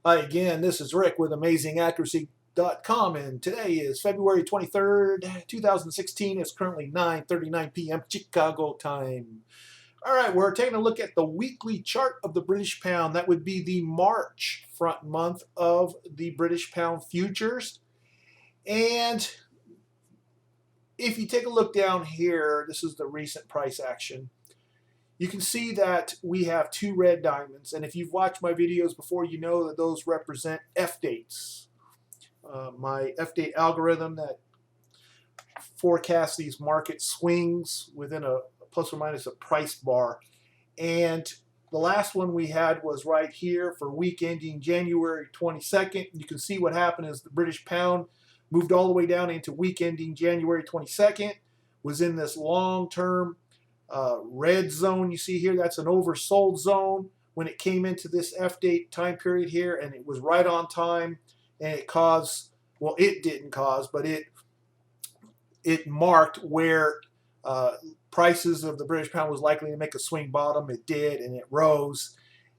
Hi again, this is Rick with AmazingAccuracy.com, and today is February 23rd, 2016. It's currently 9:39 p.m. Chicago time. All right, we're taking a look at the weekly chart of the British pound. That would be the March front month of the British pound futures. And if you take a look down here, this is the recent price action. You can see that we have two red diamonds, and if you've watched my videos before, you know that those represent F dates. My F date algorithm that forecasts these market swings within a plus or minus a price bar. And the last one we had was right here for week ending January 22nd. You can see what happened is the British pound moved all the way down into week ending January 22nd, was in this long-term red zone you see here. That's an oversold zone when it came into this F date time period here, and it was right on time, and it caused, well, it didn't cause, but it marked where prices of the British pound was likely to make a swing bottom. It did, and it rose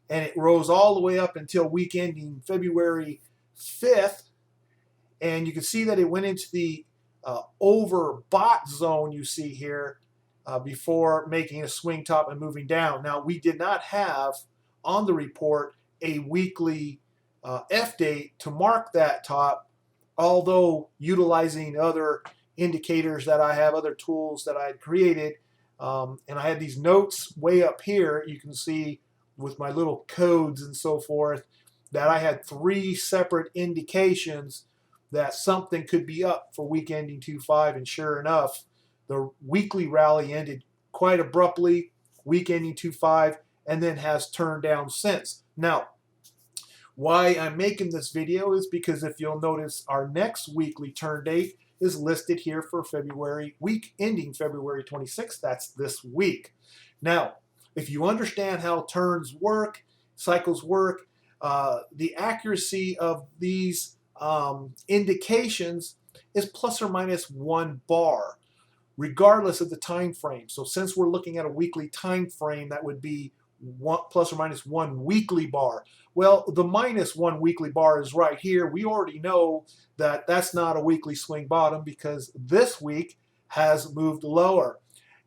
all the way up until week ending February 5th, and you can see that it went into the overbought zone you see here before making a swing top and moving down. Now, we did not have on the report a weekly F date to mark that top, although utilizing other indicators that I have, other tools that I had created, and I had these notes way up here. You can see with my little codes and so forth that I had three separate indications that something could be up for week ending 2/5, and sure enough, the weekly rally ended quite abruptly, week ending 2/5, and then has turned down since. Now, why I'm making this video is because if you'll notice, our next weekly turn date is listed here for February, week ending February 26th. That's this week. Now, if you understand how turns work, cycles work, the accuracy of these indications is plus or minus 1 bar, regardless of the time frame. So since we're looking at a weekly time frame, that would be plus or minus 1 weekly bar. Well, the minus 1 weekly bar is right here. We already know that that's not a weekly swing bottom because this week has moved lower.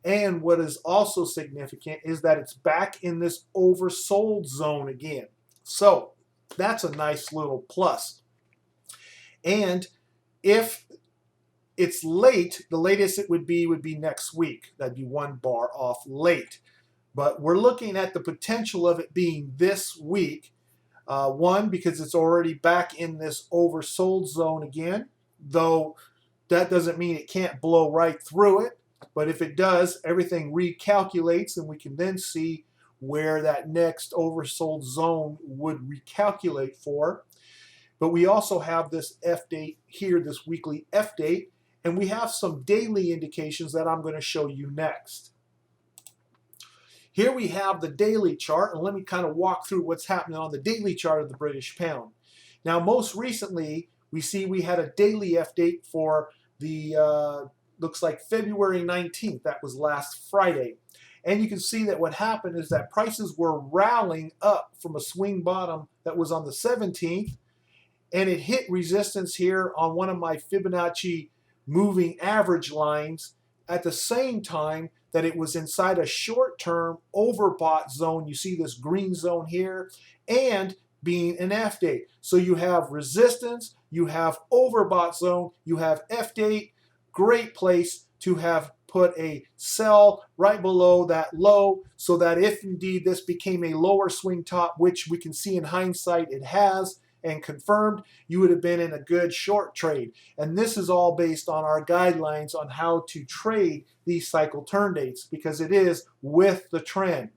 And what is also significant is that it's back in this oversold zone again. So that's a nice little plus. And if it's late, the latest it would be next week. That'd be 1 bar off late. But we're looking at the potential of it being this week. One, because it's already back in this oversold zone again, though that doesn't mean it can't blow right through it. But if it does, everything recalculates, and we can then see where that next oversold zone would recalculate for. But we also have this F date here, this weekly F date, and we have some daily indications that I'm going to show you next. Here we have the daily chart, and let me kind of walk through what's happening on the daily chart of the British pound. Now, most recently, we see we had a daily F date for the, looks like February 19th. That was last Friday. And you can see that what happened is that prices were rallying up from a swing bottom that was on the 17th, and it hit resistance here on one of my Fibonacci moving average lines at the same time that it was inside a short-term overbought zone. You see this green zone here, and being an F date. So you have resistance, you have overbought zone, you have F date. Great place to have put a sell right below that low, so that if indeed this became a lower swing top, which we can see in hindsight it has, and confirmed, you would have been in a good short trade. And this is all based on our guidelines on how to trade these cycle turn dates, because it is with the trend.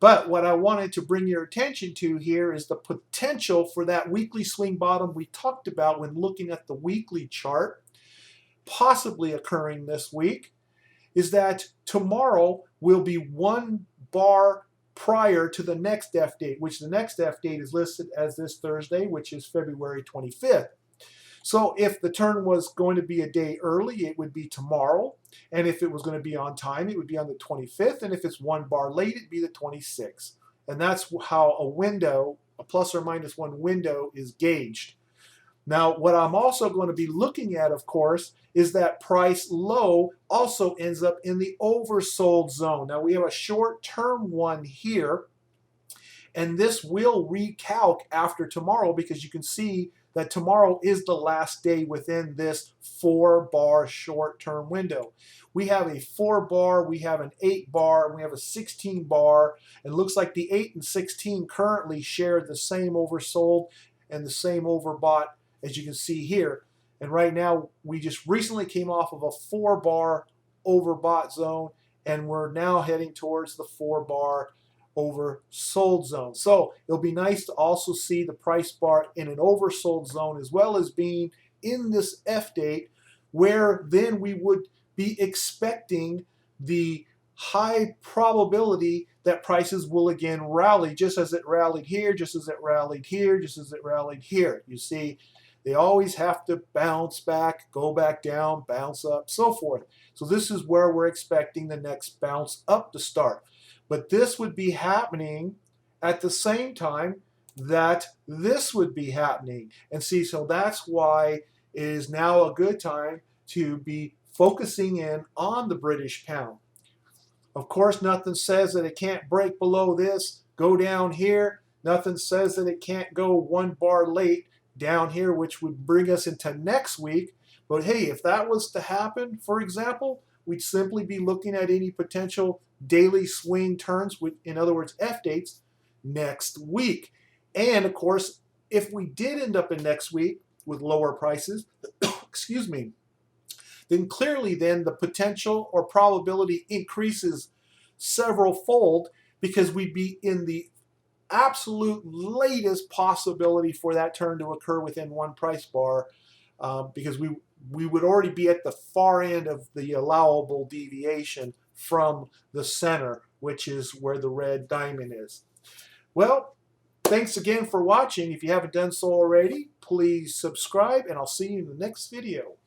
But what I wanted to bring your attention to here is the potential for that weekly swing bottom we talked about when looking at the weekly chart, possibly occurring this week, is that tomorrow will be 1 bar prior to the next F date, which the next F date is listed as this Thursday, which is February 25th. So if the turn was going to be a day early, it would be tomorrow. And if it was going to be on time, it would be on the 25th. And if it's 1 bar late, it'd be the 26th. And that's how a window a plus or minus 1 window is gauged. Now, what I'm also going to be looking at, of course, is that price low also ends up in the oversold zone. Now, we have a short-term one here, and this will recalc after tomorrow because you can see that tomorrow is the last day within this 4-bar short-term window. We have a 4-bar, we have an 8-bar, and we have a 16-bar. It looks like the 8 and 16 currently share the same oversold and the same overbought, as you can see here. And right now, we just recently came off of a 4-bar overbought zone, and we're now heading towards the 4-bar oversold zone. So it'll be nice to also see the price bar in an oversold zone as well as being in this F date, where then we would be expecting the high probability that prices will again rally, just as it rallied here, just as it rallied here, just as it rallied here. You see, they always have to bounce back, go back down, bounce up, so forth. So this is where we're expecting the next bounce up to start. But this would be happening at the same time that this would be happening. And see, so that's why it is now a good time to be focusing in on the British pound. Of course, nothing says that it can't break below this, go down here. Nothing says that it can't go 1 bar late down here, which would bring us into next week. But hey, if that was to happen, for example, we'd simply be looking at any potential daily swing turns, in other words, F dates, next week. And of course, if we did end up in next week with lower prices, excuse me, then clearly then the potential or probability increases several fold because we'd be in the absolute latest possibility for that turn to occur within 1 price bar, because we would already be at the far end of the allowable deviation from the center, which is where the red diamond is. Well, thanks again for watching. If you haven't done so already, please subscribe, and I'll see you in the next video.